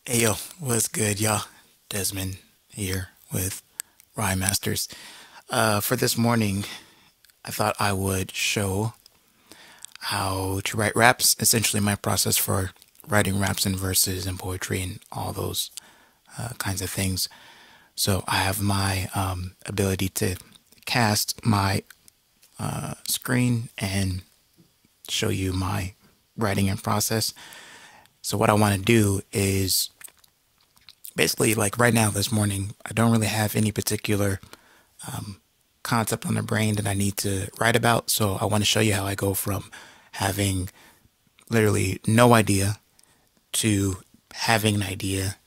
Hey yo, what's good, y'all? Desmond here with Rhyme Masters. For this morning, I thought I would show how to write raps, essentially my process for writing raps and verses and poetry and all those kinds of things. So I have my ability to cast my screen and show you my writing and process. So what I want to do is basically like right now this morning, I don't really have any particular concept on the brain that I need to write about. So I want to show you how I go from having literally no idea to having an idea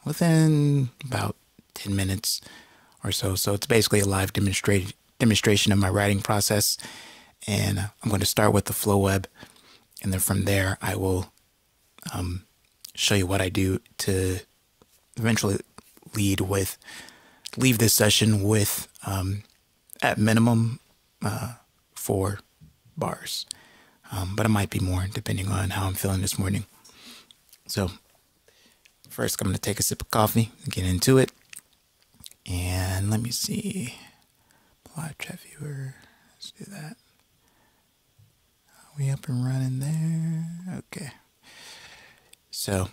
within about 10 minutes or so. So it's basically a live demonstration of my writing process. And I'm going to start with the flow web. And then from there, I will show you what I do to eventually lead with, leave this session with, at minimum, 4 bars. But it might be more depending on how I'm feeling this morning. So, first, I'm going to take a sip of coffee and get into it. And let me see. Live chat viewer. Let's do that. Are we up and running there? Okay. So,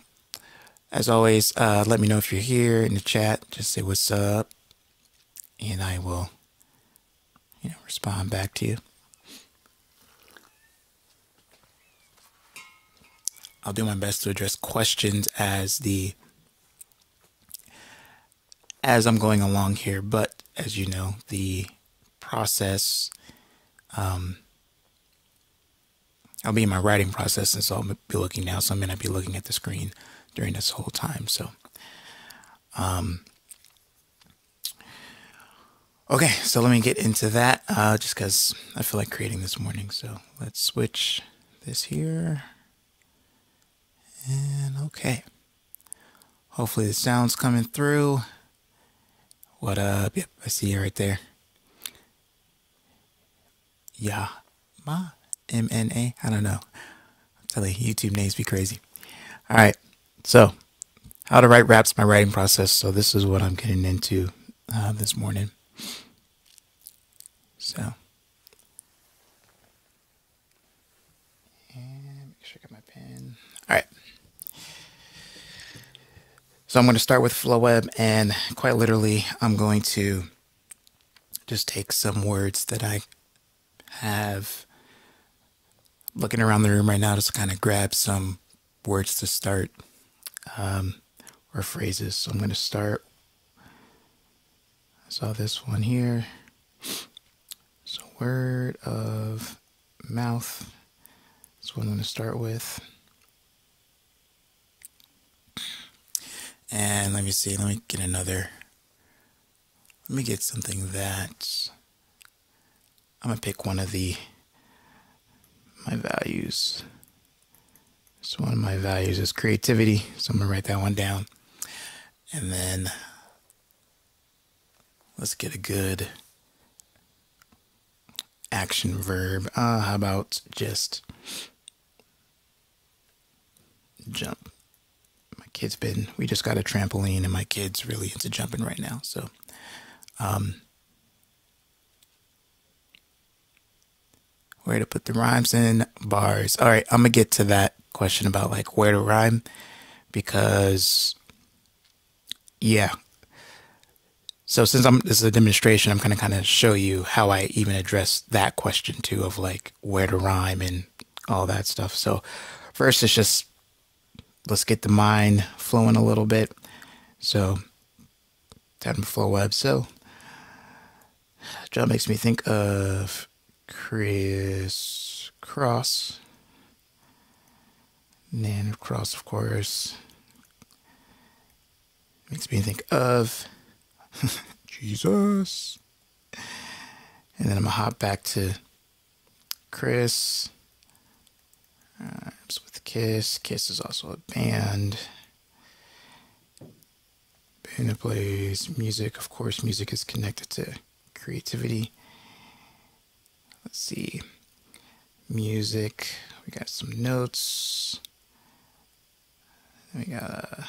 as always, let me know if you're here in the chat. Just say what's up. And I will, respond back to you. I'll do my best to address questions as I'm going along here, but as you know, the process, I'll be in my writing process, and so I'll be looking now, so I'm gonna be looking at the screen during this whole time. So, okay, so let me get into that, just because I feel like creating this morning. So let's switch this here, and okay. Hopefully the sound's coming through. What up? Yep, I see you right there. Yeah, MNA. I don't know. I'm telling you, YouTube names be crazy. All right, so how to write raps, my writing process. So this is what I'm getting into this morning. So, and make sure I got my pen. All right. So I'm going to start with Flow Web, and quite literally, I'm going to just take some words that I have looking around the room right now, just kind of grab some words to start, or phrases. So I'm going to start. I saw this one here. So word of mouth. That's what I'm going to start with. And let me see. Let me get another. Let me get something that I'm going to pick one of my values. So one of my values is creativity. So I'm going to write that one down. And then let's get a good action verb. How about just jump? We just got a trampoline and my kid's really into jumping right now. So, where to put the rhymes in bars. All right, I'm going to get to that question about like where to rhyme because, yeah. So since this is a demonstration, I'm going to kind of show you how I even address that question too of like where to rhyme and all that stuff. So first it's just, let's get the mind flowing a little bit. So time to flow web. So John makes me think of Chris Cross. Nan Cross, of course. Makes me think of Jesus. And then I'm going to hop back to Chris. Rhymes with Kiss. Kiss is also a band. Band that plays music. Of course, music is connected to creativity. Let's see. Music. We got some notes. We got,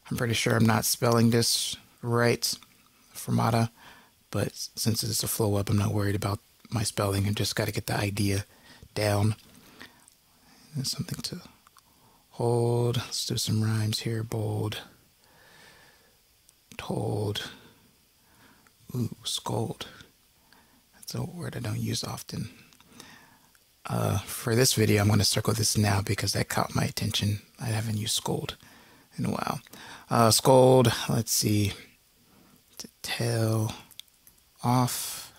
I'm pretty sure I'm not spelling this right, Fermata, but since it's a flow up, I'm not worried about my spelling. I just got to get the idea down. And something to hold. Let's do some rhymes here. Bold, told, ooh, scold. That's a word I don't use often. For this video, I'm going to circle this now because that caught my attention. I haven't used scold in a while. Scold, let's see, to tail off.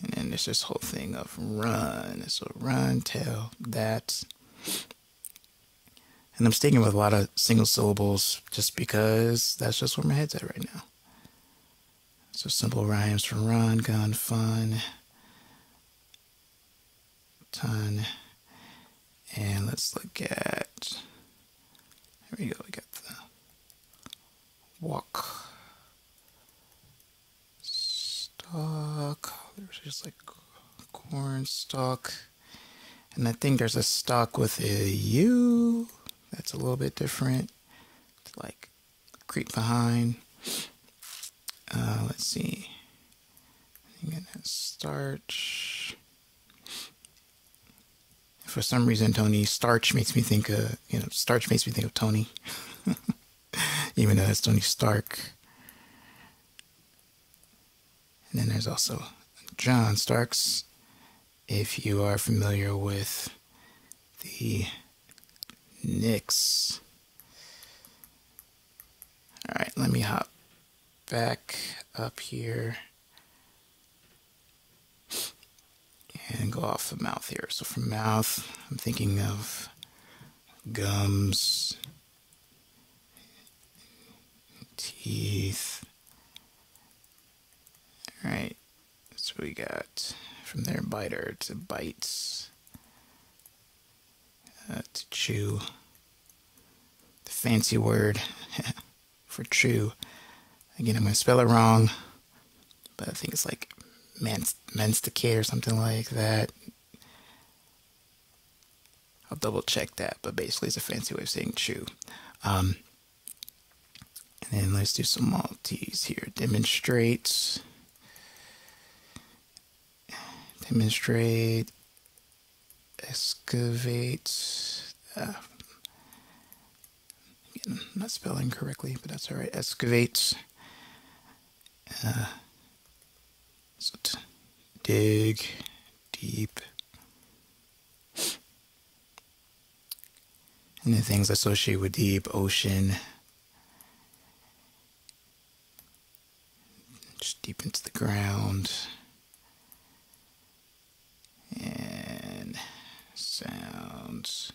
And then there's this whole thing of run. So run, tail, that. And I'm sticking with a lot of single syllables just because that's just where my head's at right now. So simple rhymes for run, gun, fun, ton. And let's look at, there we go, we got the walk, stalk, there's just like corn stalk. And I think there's a stalk with a U that's a little bit different. It's like creep behind. Let's see. I'm gonna starch. For some reason, Tony starch makes me think of starch makes me think of Tony, even though it's Tony Stark. And then there's also John Starks. If you are familiar with the Knicks. All right, let me hop back up here and go off the mouth here. So from mouth, I'm thinking of gums, teeth. All right, that's what we got. From there, biter to bites, to chew. The fancy word for chew. Again, I'm going to spell it wrong, but I think it's like masticate or something like that. I'll double check that, but basically it's a fancy way of saying chew. And then let's do some Maltese here. Demonstrate, excavate. Again, I'm not spelling correctly, but that's all right. Excavate. So dig deep. And the things associated with deep: ocean, just deep into the ground, and sounds,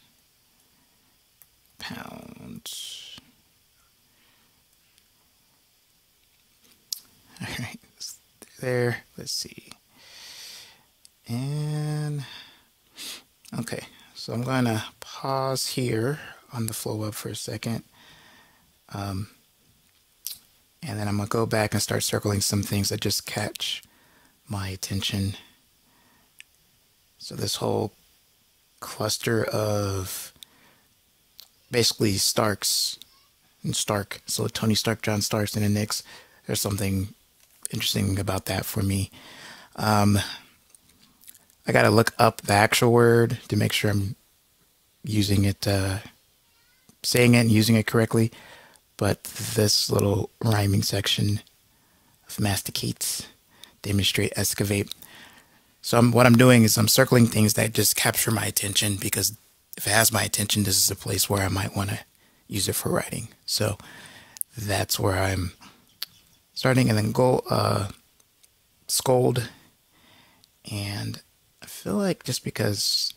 pounds. All right, there. Let's see. And okay, so I'm going to pause here on the flow up for a second. And then I'm going to go back and start circling some things that just catch my attention. So this whole cluster of basically Starks and Stark. So Tony Stark, John Starks, and the Knicks. There's something interesting about that for me. I got to look up the actual word to make sure I'm using it, saying it and using it correctly. But this little rhyming section of masticate, demonstrate, excavate. So what I'm doing is I'm circling things that just capture my attention, because if it has my attention, this is a place where I might want to use it for writing. So that's where I'm starting. And then go scold. And I feel like just because,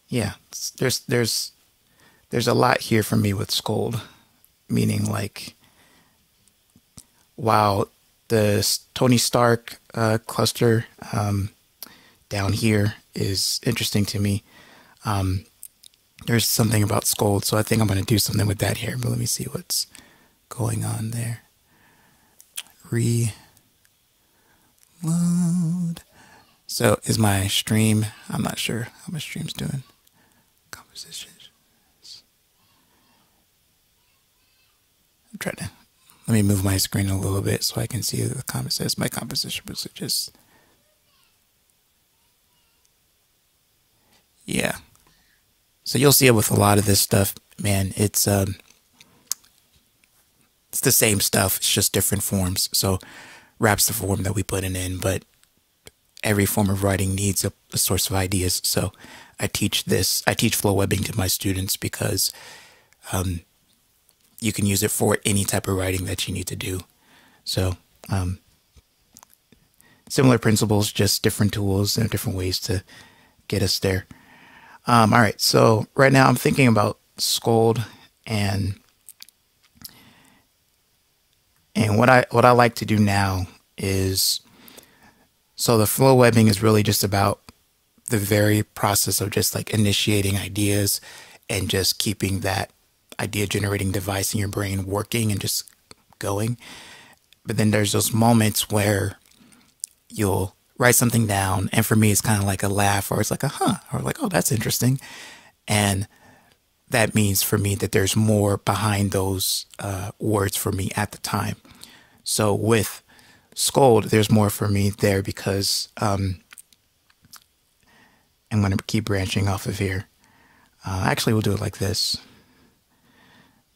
yeah, there's a lot here for me with scold, meaning like, wow, the Tony Stark cluster down here is interesting to me. There's something about scold, so I think I'm going to do something with that here, but let me see what's going on there. Reload. So is my stream? I'm not sure how my stream's doing. Composition. I'm trying to let me move my screen a little bit so I can see the comment says my composition was just yeah. So you'll see it with a lot of this stuff, man. It's the same stuff. It's just different forms. So rap's the form that we put it in, but every form of writing needs a source of ideas. So I teach this. I teach flow webbing to my students because you can use it for any type of writing that you need to do. So similar principles, just different tools and different ways to get us there. All right. So right now I'm thinking about Scold and what I like to do now is, so the flow webbing is really just about the very process of just like initiating ideas and just keeping that idea generating device in your brain working and just going. But then there's those moments where you'll write something down, and for me it's kind of like a laugh, or it's like a huh, or like, oh, that's interesting. And that means for me that there's more behind those words for me at the time. So with Scold, there's more for me there because I'm going to keep branching off of here. Actually, we'll do it like this.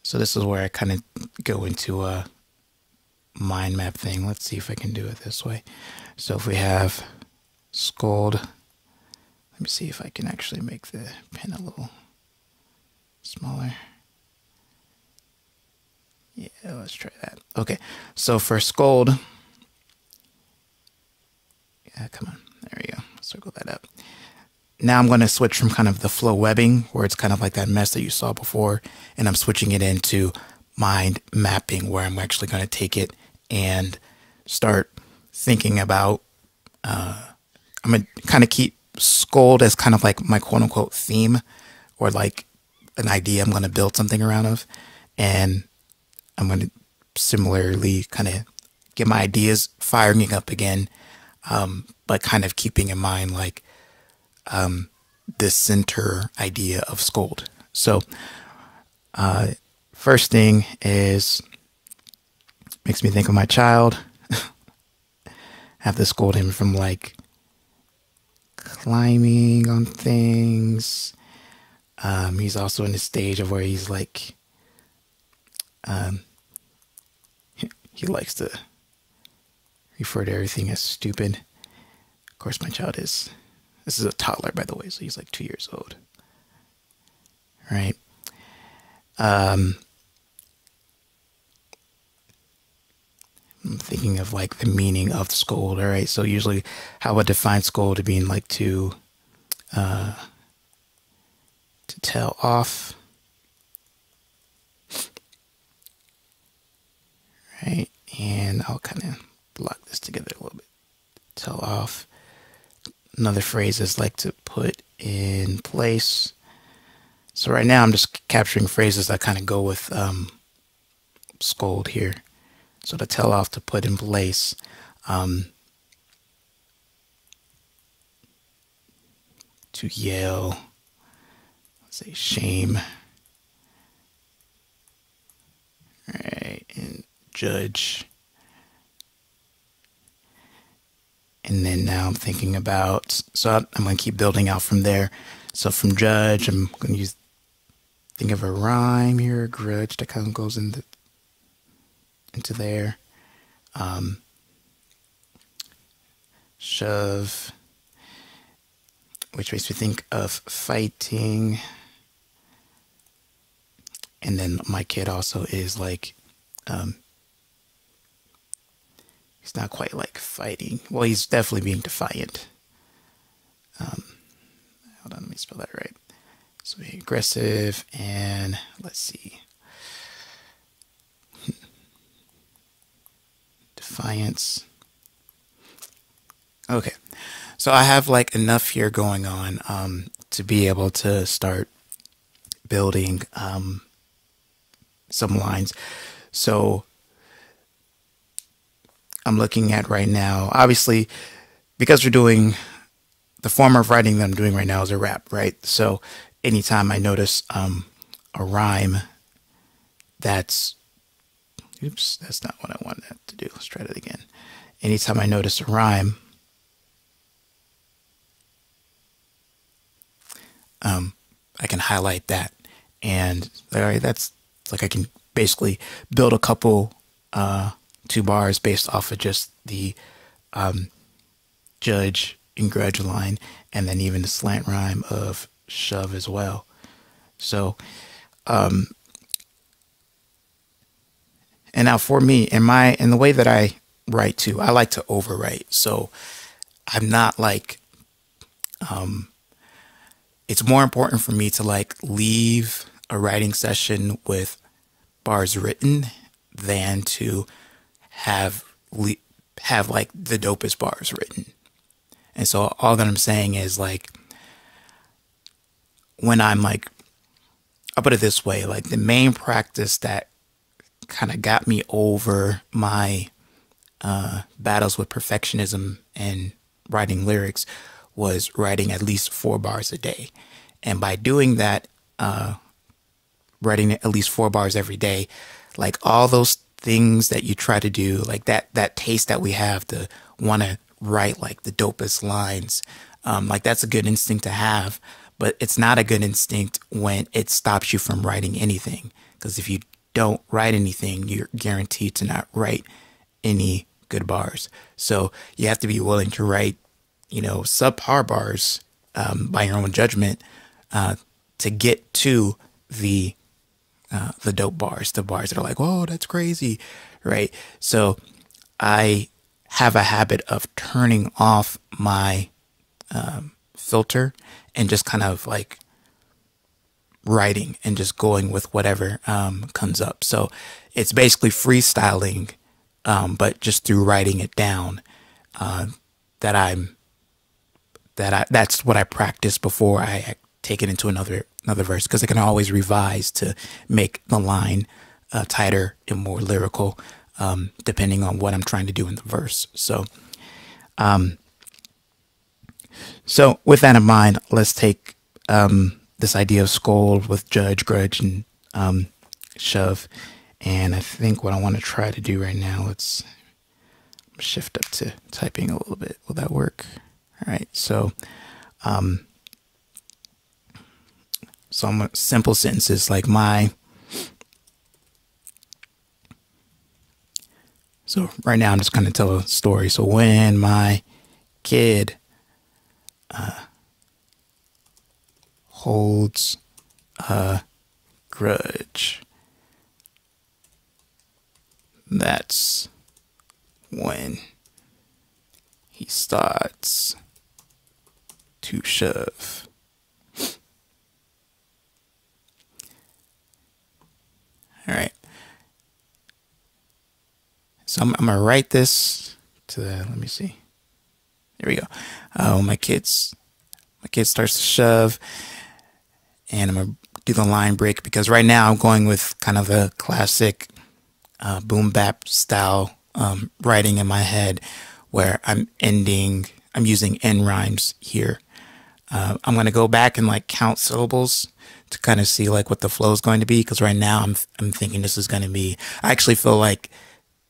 So this is where I kind of go into a mind map thing. Let's see if I can do it this way. So if we have Scold, let me see if I can actually make the pen a little smaller. Yeah, let's try that. Okay, so for Scold, yeah, come on, there we go. Circle that up. Now I'm going to switch from kind of the flow webbing, where it's kind of like that mess that you saw before, and I'm switching it into mind mapping, where I'm actually going to take it and start thinking about, I'm going to kind of keep Scold as kind of like my quote unquote theme, or like an idea I'm going to build something around of. And I'm going to similarly kind of get my ideas firing up again, but kind of keeping in mind like the center idea of Scold. So first thing is, makes me think of my child. Have to scold him from like climbing on things. He's also in the stage of where he's like, he likes to refer to everything as stupid. Of course, my child is, this is a toddler, by the way, so he's like 2 years old. Right? I'm thinking of like the meaning of Scold. All right, so usually how I would define Scold to being like to tell off. Right, and I'll kind of block this together a little bit. Tell off. Another phrase is like to put in place. So right now I'm just capturing phrases that kind of go with Scold here. So to tell off, to put in place. To yell. Let's say shame. Right, and judge. And then now I'm thinking about, so I'm going to keep building out from there. So from judge, I'm going to think of a rhyme here, grudge, that kind of goes into there. Shove, which makes me think of fighting. And then my kid also is like, he's not quite like fighting. Well, he's definitely being defiant. Hold on, let me spell that right. So be aggressive, and let's see. Defiance. Okay. So I have like enough here going on to be able to start building some lines. So I'm looking at right now, obviously, because we're doing the form of writing that I'm doing right now is a rap, right? So anytime I notice a rhyme that's, oops, that's not what I wanted to do. Let's try that again. Anytime I notice a rhyme, I can highlight that, and all right, that's like I can basically build a couple 2 bars based off of just the judge and grudge line, and then even the slant rhyme of shove as well. So, and now for me, in the way that I write too, I like to overwrite. So I'm not like, it's more important for me to like leave a writing session with bars written than to have have like the dopest bars written. And so all that I'm saying is like, when I'm like, I'll put it this way, like the main practice that kind of got me over my battles with perfectionism and writing lyrics was writing at least 4 bars a day. And by doing that, writing at least 4 bars every day, like all those things that you try to do, like that taste that we have to want to write like the dopest lines, like that's a good instinct to have, but it's not a good instinct when it stops you from writing anything. Because if you don't write anything, you're guaranteed to not write any good bars. So you have to be willing to write, subpar bars by your own judgment to get to the dope bars, the bars that are like, whoa, that's crazy, right? So I have a habit of turning off my filter and just kind of like writing and just going with whatever comes up. So it's basically freestyling, but just through writing it down, that's what I practice before I take it into another verse, because I can always revise to make the line tighter and more lyrical, depending on what I'm trying to do in the verse. So with that in mind, let's take this idea of scold with judge, grudge, and shove. And I think what I want to try to do right now, let's shift up to typing a little bit. Will that work? All right. So some simple sentences like so right now I'm just going to tell a story. So when my kid holds a grudge, that's when he starts to shove. All right. So I'm going to write this to the, let me see. There we go. My kid starts to shove, and I'm going to do the line break, because right now I'm going with kind of a classic boom bap style writing in my head, where I'm using end rhymes here. I'm going to go back and like count syllables to kind of see like what the flow is going to be, because right now I'm thinking this is going to be, I actually feel like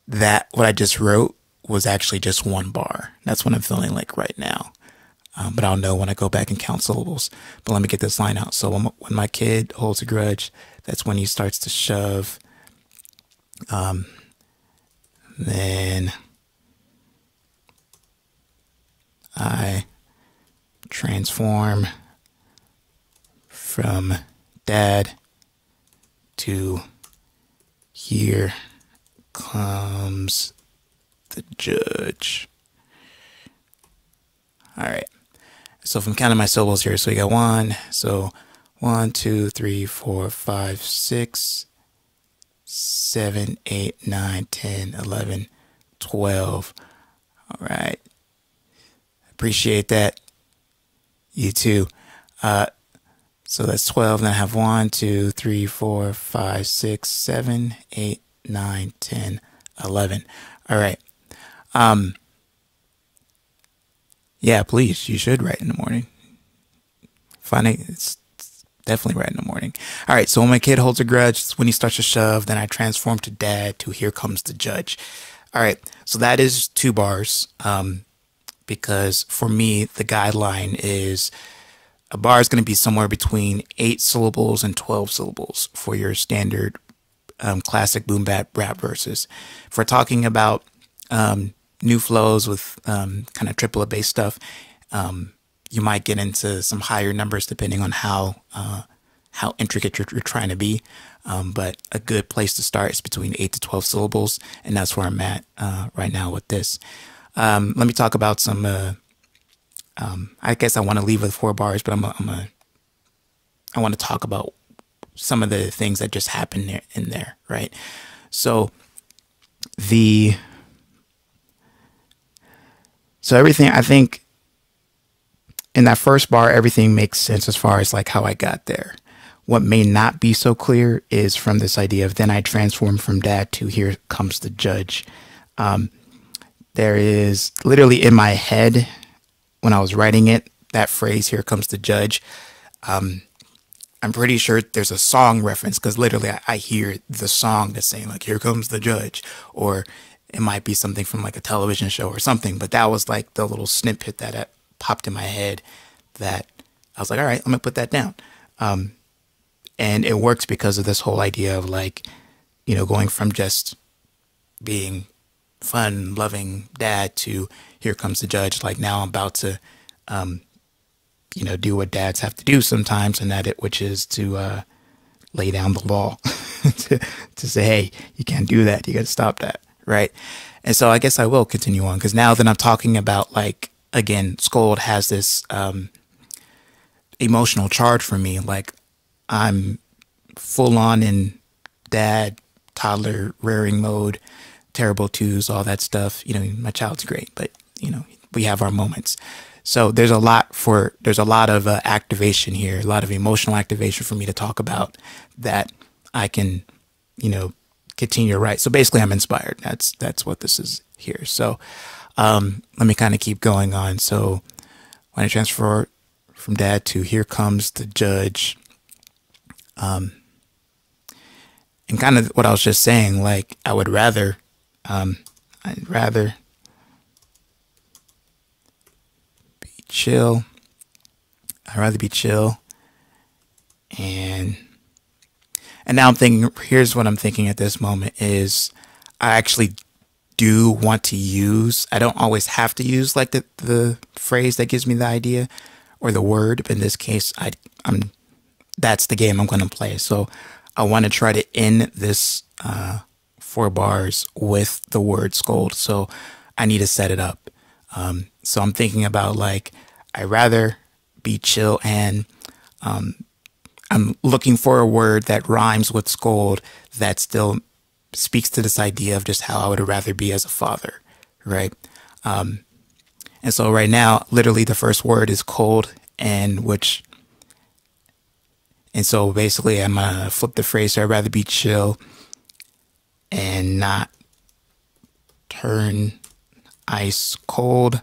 that what I just wrote was actually just 1 bar. That's what I'm feeling like right now. But I'll know when I go back and count syllables. But let me get this line out. So when my kid holds a grudge, that's when he starts to shove. Then I transform from dad to here comes the judge. All right. So if I'm counting my syllables here, so we got 1. So 1, 2, 3, 4, 5, 6, 7, 8, 9, 10, 11, 12. All right. Appreciate that. You too. So that's 12. Then I have 1, 2, 3, 4, 5, 6, 7, 8, 9, 10, 11. All right. Yeah, please, you should write in the morning. Funny, it's definitely write in the morning. All right, so when my kid holds a grudge, when he starts to shove, then I transform to dad to here comes the judge. All right, so that is 2 bars. Because for me, the guideline is a bar is going to be somewhere between 8 syllables and 12 syllables for your standard classic boom bap rap verses. If we're talking about new flows with kind of triplet bass stuff, you might get into some higher numbers depending on how intricate you're trying to be. But a good place to start is between 8 to 12 syllables, and that's where I'm at right now with this. Let me talk about some. I guess I want to leave with 4 bars, but I want to talk about some of the things that just happened there in there, right? So the so everything, I think, in that first bar, everything makes sense as far as like how I got there. What may not be so clear is from this idea of then I transform from dad to here comes the judge. There is literally in my head when I was writing it, that phrase, here comes the judge. I'm pretty sure there's a song reference because literally I hear the song that's saying like, here comes the judge, or it might be something from like a television show or something. But that was like the little snippet that popped in my head that I was like, all right, I'm gonna put that down. And it works because of this whole idea of like, going from just being fun, loving dad to here comes the judge. Like now I'm about to, do what dads have to do sometimes, and which is to lay down the law, to say, hey, you can't do that. You got to stop that, right? And so I guess I will continue on because now that I'm talking about like again, Scold has this emotional charge for me. Like I'm full on in dad, toddler, rearing mode, terrible twos, all that stuff. My child's great, but we have our moments. So there's a lot of activation here, a lot of emotional activation for me to talk about that I can, continue to write. So basically I'm inspired. That's what this is here. So let me kind of keep going on. So when I transfer from dad to here comes the judge, and kind of what I was just saying, like I'd rather be chill. I'd rather be chill. And now I'm thinking, here's what I'm thinking at this moment is I actually do want to use, I don't always have to use like the phrase that gives me the idea or the word, but in this case, that's the game I'm going to play. So I want to try to end this 4 bars with the word scold. So I need to set it up. So I'm thinking about like, I'd rather be chill, and I'm looking for a word that rhymes with scold that still speaks to this idea of just how I would rather be as a father, right? And so right now, literally the first word is cold, and so basically I'm gonna flip the phrase. So I'd rather be chill and not turn ice cold.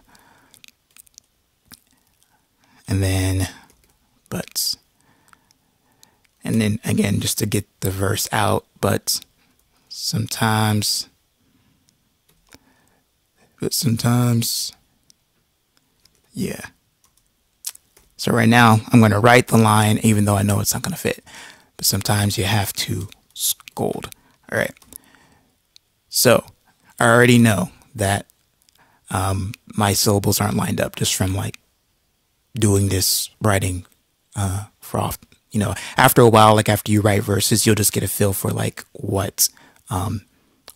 And then buts. And then again, just to get the verse out, but sometimes, yeah. So right now I'm going to write the line, even though I know it's not going to fit, but sometimes you have to scold. All right. So I already know that my syllables aren't lined up just from like doing this writing for often. After a while, like after you write verses, you'll just get a feel for like what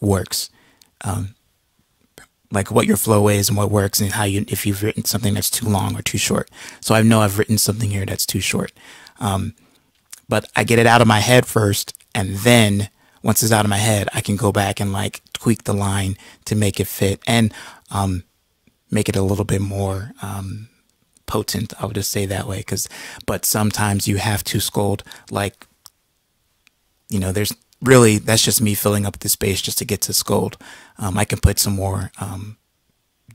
works, like what your flow is and what works, and if you've written something that's too long or too short. So I know I've written something here that's too short, but I get it out of my head first, and then once it's out of my head, I can go back and like tweak the line to make it fit and make it a little bit more potent. I would just say that way, but sometimes you have to scold, like, there's really, that's just me filling up the space just to get to scold. I can put some more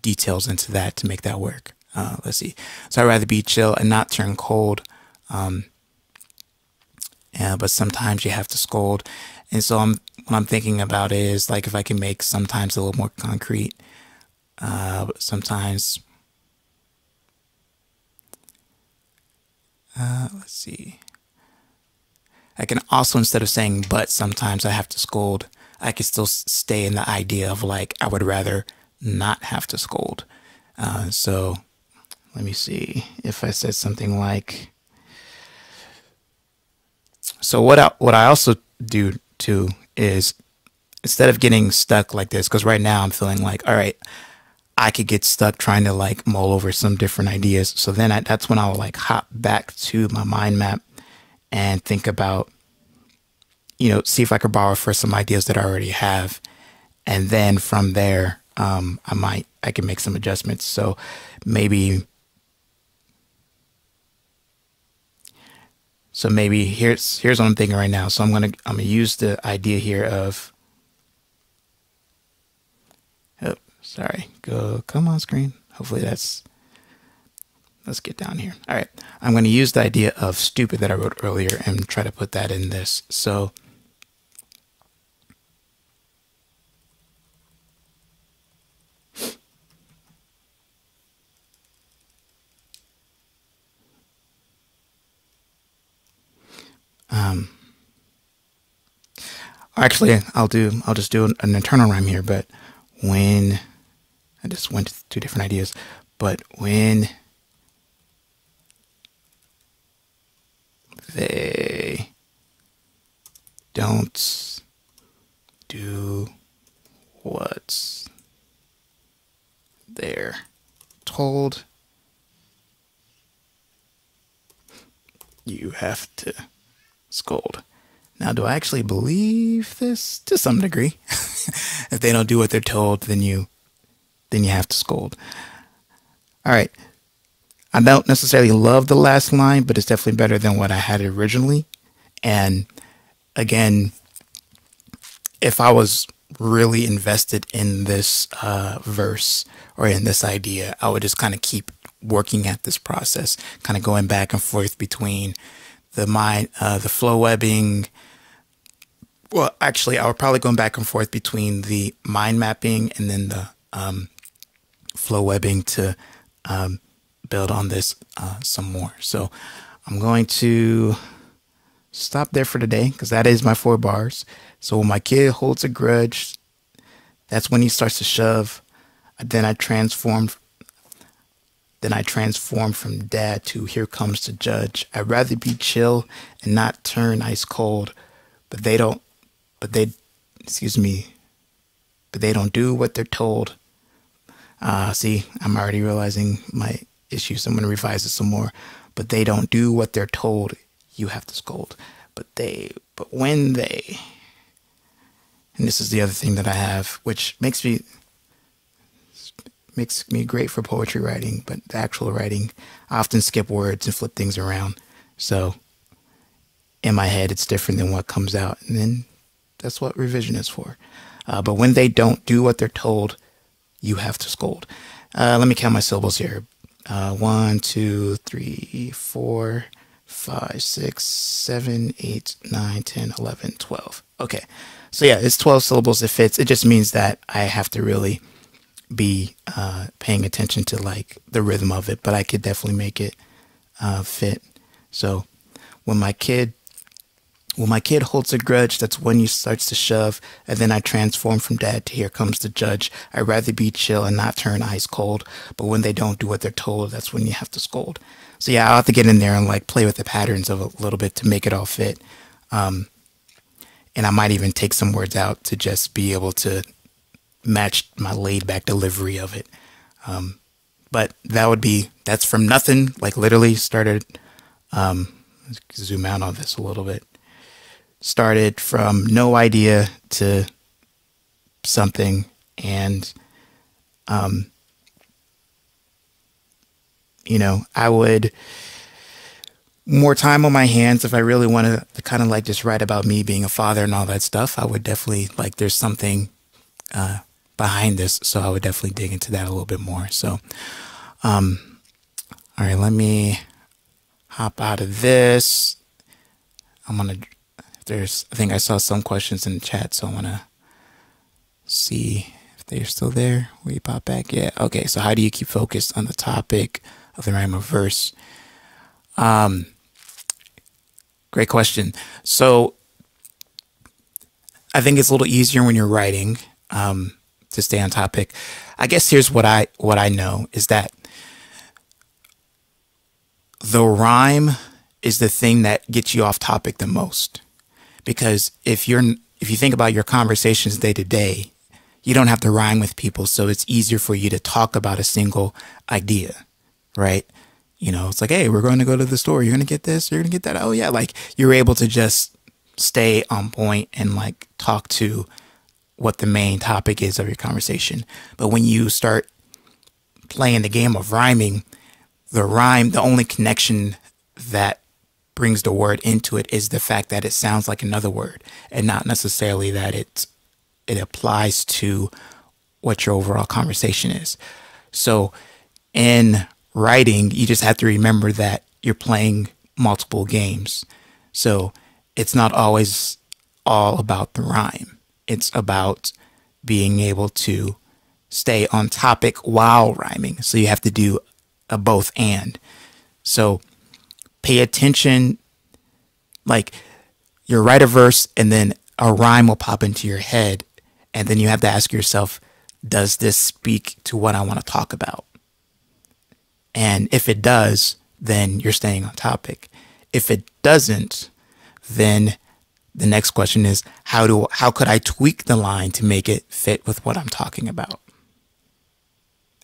details into that to make that work. Let's see. So I'd rather be chill and not turn cold. Yeah, but sometimes you have to scold. And so what I'm thinking about is like if I can make sometimes a little more concrete. But sometimes, let's see. I can also, instead of saying but sometimes I have to scold, I can still stay in the idea of like I would rather not have to scold. So let me see if I said something like, so what I also do too is instead of getting stuck like this, because right now I'm feeling like, all right, I could get stuck trying to like mull over some different ideas. So then that's when I'll like hop back to my mind map and think about, see if I could borrow for some ideas that I already have. And then from there, I can make some adjustments. So maybe, here's what I'm thinking right now. So I'm gonna use the idea here of, oh, sorry, come on screen. Hopefully let's get down here. All right. I'm going to use the idea of stupid that I wrote earlier and try to put that in this. So actually I'll just do an internal rhyme here, but when I just went to two different ideas, but when they don't do what's they're told, you have to scold. Now, do I actually believe this? To some degree. If they don't do what they're told, then you have to scold. All right. I don't necessarily love the last line, but it's definitely better than what I had originally. And again, if I was really invested in this verse or in this idea, I would just kind of keep working at this process, kind of going back and forth between the flow webbing. Well, actually, I would probably go back and forth between the mind mapping and then the flow webbing to build on this some more. So I'm going to stop there for today because that is my 4 bars. So when my kid holds a grudge, that's when he starts to shove. Then I transform from dad to here comes the judge. I'd rather be chill and not turn ice cold, but they don't do what they're told. See, I'm already realizing my issues. I'm going to revise it some more. But they don't do what they're told. You have to scold. But when they, and this is the other thing that I have, which makes me great for poetry writing, but the actual writing, I often skip words and flip things around. So in my head, it's different than what comes out. And then that's what revision is for. But when they don't do what they're told, you have to scold. Let me count my syllables here. 1, 2, 3, 4, 5, 6, 7, 8, 9, 10, 11, 12. Okay. So yeah, it's 12 syllables. It fits. It just means that I have to really be paying attention to like the rhythm of it, but I could definitely make it fit. So when my kid holds a grudge, that's when he starts to shove, and then I transform from dad to here comes the judge. I'd rather be chill and not turn ice cold, but when they don't do what they're told, that's when you have to scold. So yeah, I'll have to get in there and like play with the patterns of a little bit to make it all fit. And I might even take some words out to just be able to match my laid back delivery of it. But that's from nothing, like literally started, let's zoom out on this a little bit. Started from no idea to something, and I would more time on my hands if I really want to kind of like just write about me being a father and all that stuff. I would definitely like there's something behind this, so I would definitely dig into that a little bit more. So All right, let me hop out of this. I'm gonna, I think I saw some questions in the chat, so I wanna see if they're still there. Will you pop back? Yeah, okay, so how do you keep focused on the topic of the rhyme or verse? Great question. So I think it's a little easier when you're writing, to stay on topic. I guess here's what I know is that the rhyme is the thing that gets you off topic the most. Because if you think about your conversations day to day, you don't have to rhyme with people, so it's easier for you to talk about a single idea, right? You know, it's like, hey, we're going to go to the store. You're going to get this. You're going to get that. Oh yeah, like you're able to just stay on point and like talk to what the main topic is of your conversation. But when you start playing the game of rhyming, the only connection that brings the word into it is the fact that it sounds like another word, and not necessarily that it applies to what your overall conversation is. So in writing, you just have to remember that you're playing multiple games. So it's not always all about the rhyme. It's about being able to stay on topic while rhyming. So you have to do a both and. So pay attention, like you write a verse and then a rhyme will pop into your head. And then you have to ask yourself, does this speak to what I want to talk about? And if it does, then you're staying on topic. If it doesn't, then the next question is, how could I tweak the line to make it fit with what I'm talking about?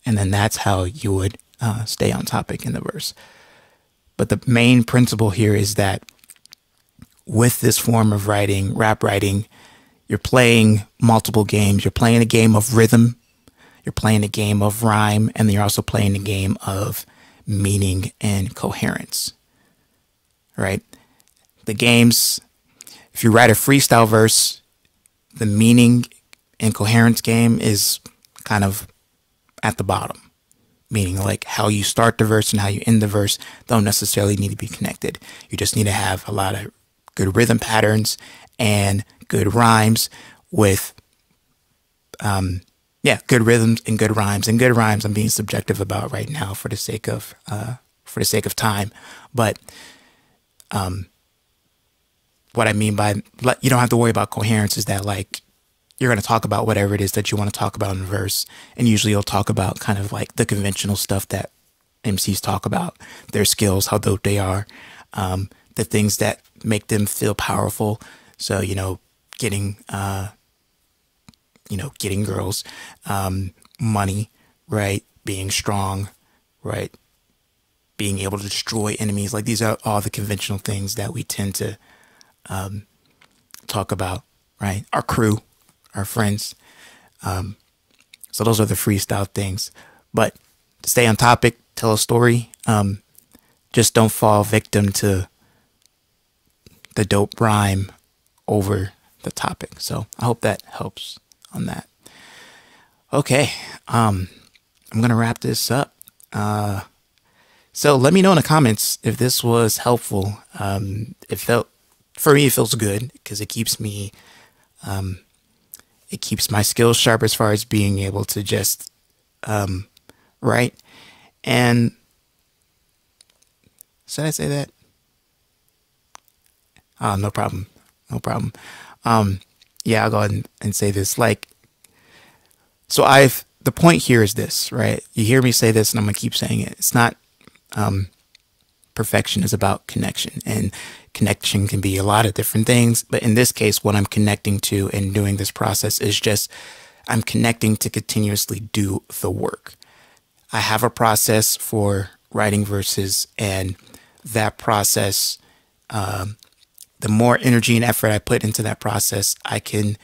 And then that's how you would stay on topic in the verse. But the main principle here is that with this form of writing, rap writing, you're playing multiple games. You're playing a game of rhythm, you're playing a game of rhyme, and then you're also playing a game of meaning and coherence, right? The games, if you write a freestyle verse, the meaning and coherence game is kind of at the bottom. Meaning like how you start the verse and how you end the verse don't necessarily need to be connected. You just need to have a lot of good rhythm patterns and good rhymes with, good rhythms and good rhymes. And good rhymes I'm being subjective about right now for the sake of time. But what I mean by you don't have to worry about coherence is that like you're going to talk about whatever it is that you want to talk about in the verse. And usually you'll talk about kind of like the conventional stuff that MCs talk about, their skills, how dope they are, the things that make them feel powerful. So, getting girls, money, right? Being strong, right? Being able to destroy enemies. Like these are all the conventional things that we tend to talk about, right? Our crew, our friends. So those are the freestyle things. But to stay on topic, tell a story. Just don't fall victim to the dope rhyme over the topic. So I hope that helps on that. Okay, I'm gonna wrap this up. So let me know in the comments if this was helpful. For me, it feels good because it keeps me, it keeps my skills sharp as far as being able to just write. And should I say that? Oh, no problem. No problem. Yeah, I'll go ahead and say this. Like, so the point here is this, right? You hear me say this and I'm going to keep saying it. It's not, perfection is about connection, and connection can be a lot of different things. But in this case, what I'm connecting to and doing this process is just, I'm connecting to continuously do the work. I have a process for writing verses, and that process, the more energy and effort I put into that process, I can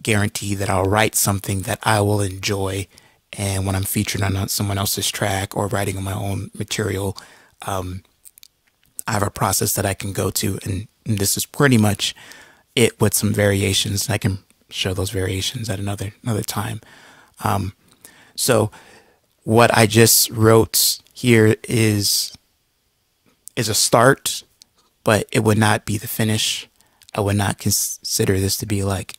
guarantee that I'll write something that I will enjoy. And when I'm featured on someone else's track or writing on my own material, I have a process that I can go to. And this is pretty much it with some variations. I can show those variations at another time. So what I just wrote here is a start, but it would not be the finish. I would not consider this to be like,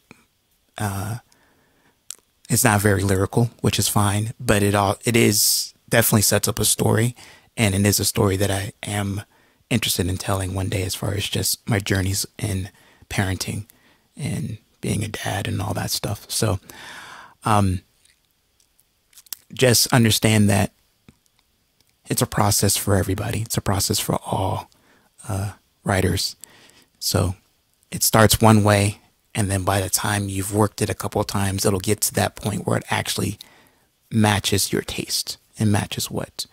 it's not very lyrical, which is fine, but it is definitely sets up a story, and it is a story that I am interested in telling one day, as far as just my journeys in parenting and being a dad and all that stuff. So just understand that it's a process for everybody. It's a process for all writers. So it starts one way, and then by the time you've worked it a couple of times, it'll get to that point where it actually matches your taste and matches what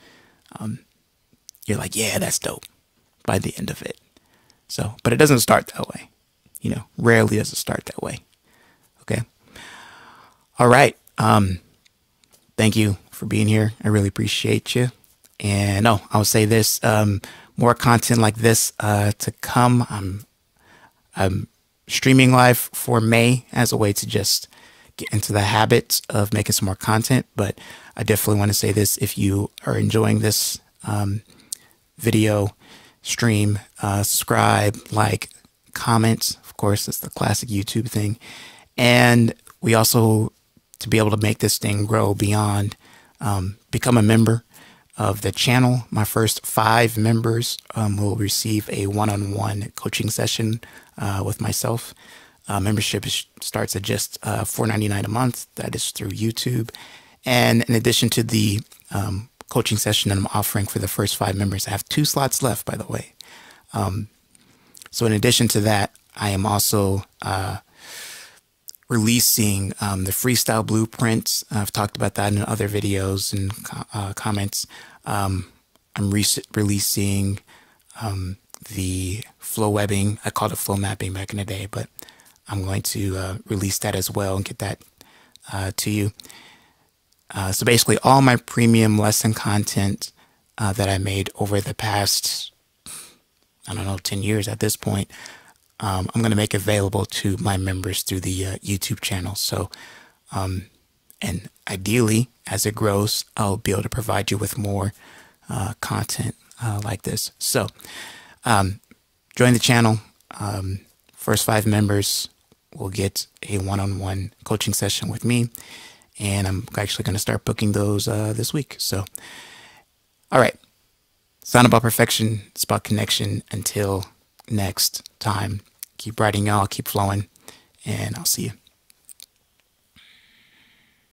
you're like, yeah, that's dope, by the end of it. So, but it doesn't start that way. You know, rarely does it start that way. Okay. All right. Thank you for being here. I really appreciate you. And I'll say this, more content like this to come. I'm streaming live for May as a way to just get into the habit of making some more content. But I definitely want to say this: if you are enjoying this video stream, subscribe, like, comment. Of course, it's the classic YouTube thing. And we also, to be able to make this thing grow beyond, become a member of the channel. My first 5 members will receive a one-on-one coaching session with myself. Membership starts at just $4.99 a month. That is through YouTube. And in addition to the coaching session that I'm offering for the first 5 members, I have 2 slots left, by the way. So in addition to that, I am also releasing the freestyle blueprints. I've talked about that in other videos and comments. I'm releasing the flow webbing. I called it flow mapping back in the day, but I'm going to release that as well and get that to you. So basically all my premium lesson content that I made over the past, I don't know, 10 years at this point, I'm going to make available to my members through the YouTube channel. So, and ideally, as it grows, I'll be able to provide you with more content like this. So, join the channel. First 5 members will get a one-on-one coaching session with me, and I'm actually going to start booking those this week. So, all right. It's not about perfection. It's about connection. Until next time, keep writing, y'all. Keep flowing, and I'll see you.